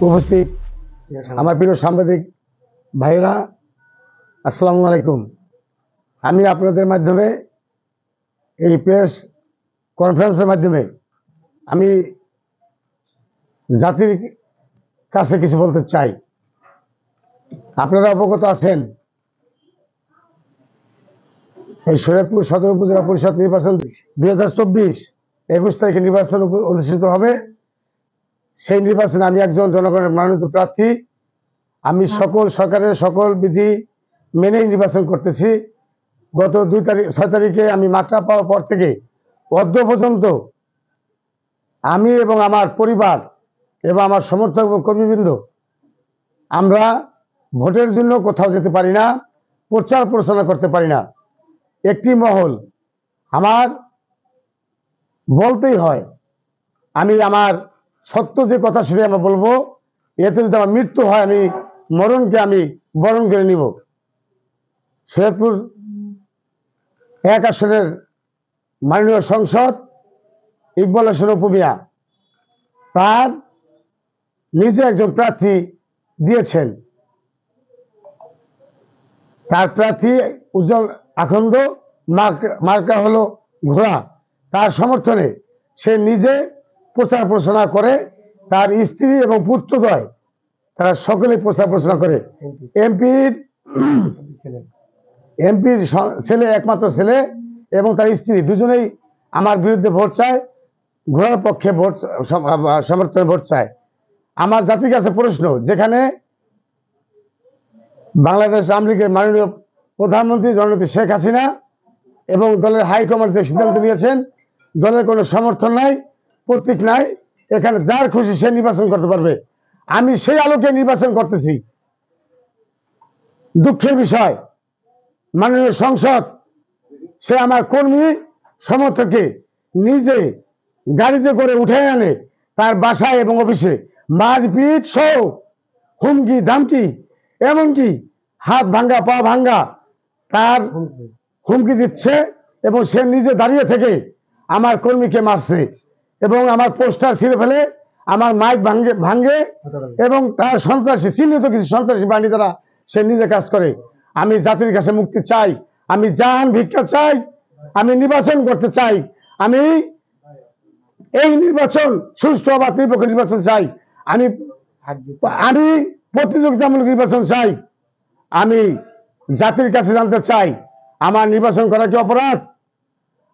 উপস্থিত আমার প্রিয় সাংবাদিক ভাইরা, আসসালামু আলাইকুম। আমি আপনাদের মাধ্যমে এই প্রেস কনফারেন্সের মাধ্যমে আমি জাতির কাছে কিছু বলতে চাই। আপনারা অবগত আছেন, এই শরীয়তপুর সদর উপজেলা পরিষদ নির্বাচন 2024 21 তারিখে নির্বাচন অনুষ্ঠিত হবে। সেই নির্বাচনে আমি একজন জনগণের মনোনীত প্রার্থী। আমি সরকারের সকল বিধি মেনেই নির্বাচন করতেছি। গত 6 তারিখে আমি মাত্রা পাওয়ার পর থেকে অদ্য পর্যন্ত আমি এবং আমার পরিবার এবং আমার সমর্থক এবং কর্মীবৃন্দ আমরা ভোটের জন্য কোথাও যেতে পারি না, প্রচার প্রচারণা করতে পারি না। একটি মহল আমার বলতেই হয়, আমি আমার সত্য যে কথা সেটাই আমরা বলবো। এতে যদি আমার মৃত্যু হয়, আমি মরণকে আমি বরণ করে নিব। শরীয়তপুর 1 আসনের মাননীয় সংসদ ইকবাল হোসেন অপু মিয়া তার নিজে একজন প্রার্থী দিয়েছেন। তার প্রার্থী উজ্জ্বল আখন্দ, মার্কা হলো ঘোড়া। তার সমর্থনে সে নিজে প্রচার প্রচারণা করে, তার স্ত্রী এবং পুত্রদ্বয় তারা সকলে প্রচার প্রচারণা করে। এমপির ছেলে, একমাত্র ছেলে এবং তার স্ত্রী দুজনেই আমার বিরুদ্ধে ভোট চায়, ঘোড়ার পক্ষে ভোট সমর্থনে ভোট চায়। আমার জাতির কাছে প্রশ্ন, যেখানে বাংলাদেশ আওয়ামী লীগের মাননীয় প্রধানমন্ত্রী জননেত্রী শেখ হাসিনা এবং দলের হাইকমান্ড যে সিদ্ধান্ত নিয়েছেন, দলের কোনো সমর্থন নাই, প্রতীক নাই, এখানে যার খুশি সে নির্বাচন করতে পারবে। আমি সেই আলোকে নির্বাচন করতেছি। দুঃখের বিষয়, মাননীয় সংসদ সে আমার কর্মী সমর্থককে নিজে গাড়িতে করে উঠে আনে, তার বাসায় এবং অফিসে মারপিট সহ হুমকি ধামকি, এমনকি হাত ভাঙ্গা পা ভাঙ্গা তার হুমকি দিচ্ছে এবং সে নিজে দাঁড়িয়ে থেকে আমার কর্মীকে মারছে এবং আমার পোস্টার ছিঁড়ে ফেলে, আমার মাইক ভাঙ্গে এবং তার সন্ত্রাসী চিহ্নিত কিছু সন্ত্রাসী বাহিনী দ্বারা সে নিজে কাজ করে। আমি জাতির কাছে মুক্তি চাই, আমি জান ভিক্ষা চাই, আমি নির্বাচন করতে চাই, আমি এই নির্বাচন সুষ্ঠু বা নিরপেক্ষ নির্বাচন চাই, আমি প্রতিযোগিতামূলক নির্বাচন চাই। আমি জাতির কাছে জানতে চাই, আমার নির্বাচন করা কি অপরাধ?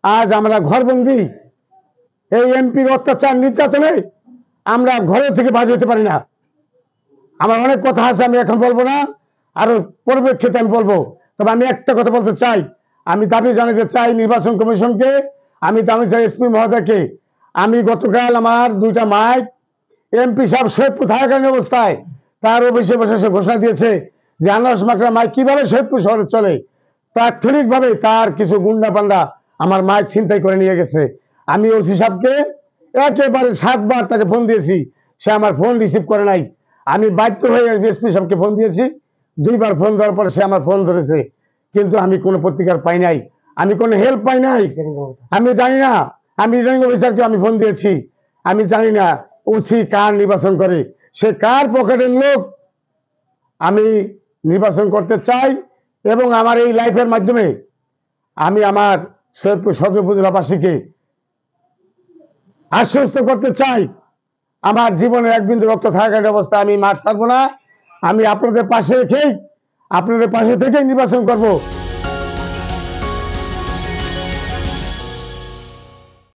আজ আমরা ঘরবন্দি, এই এমপির অত্যাচার নির্যাতনে আমরা ঘরের থেকে বাইরে হতে পারি না। আমার অনেক কথা আছে, আমি এখন বলবো না, আরো পরিপ্রেক্ষিতে আমি বলবো। তবে আমি একটা কথা বলতে চাই, আমি দাবি জানাতে চাই নির্বাচন কমিশনকে, আমি দাবি চাই এসপি মহোদয়কে। আমি গতকাল আমার 2টা মাইক এমপি সাহেব সৈয়দপুর থাকাকালীন অবস্থায় তার অফিসে বসে সে ঘোষণা দিয়েছে যে আনারস মাকড়া মাইক কিভাবে সৈয়দপুর শহরে চলে। তাৎক্ষণিকভাবে তার কিছু গুন্ডা পান্ডা আমার মাইক ছিনতাই করে নিয়ে গেছে। আমি ওসি সাহেবকে একেবারে 7 বার তাকে ফোন দিয়েছি, সে আমার ফোন রিসিভ করে নাই। আমি বাধ্য হয়ে এসপি সাহেবকে ফোন দিয়েছি, 2 বার ফোন দেওয়ার পরে সে আমার ফোন ধরেছে, কিন্তু আমি কোনো প্রতিকার পাই নাই, আমি কোনো হেল্প পাই নাই। আমি জানি না, আমি রিটার্নিং অফিসারকে আমি ফোন দিয়েছি, আমি জানি না ওসি কার নির্বাচন করে, সে কার পকেটের লোক। আমি নির্বাচন করতে চাই এবং আমার এই লাইফের মাধ্যমে আমি আমার সৈয়দপুর সদর উপজেলাবাসীকে আশ্বস্ত করতে চাই, আমার জীবনে 1 বিন্দু রক্ত থাকাকালীন অবস্থায় আমি মাঠ ছাড়বো না। আমি আপনাদের পাশে থেকেই নির্বাচন করব।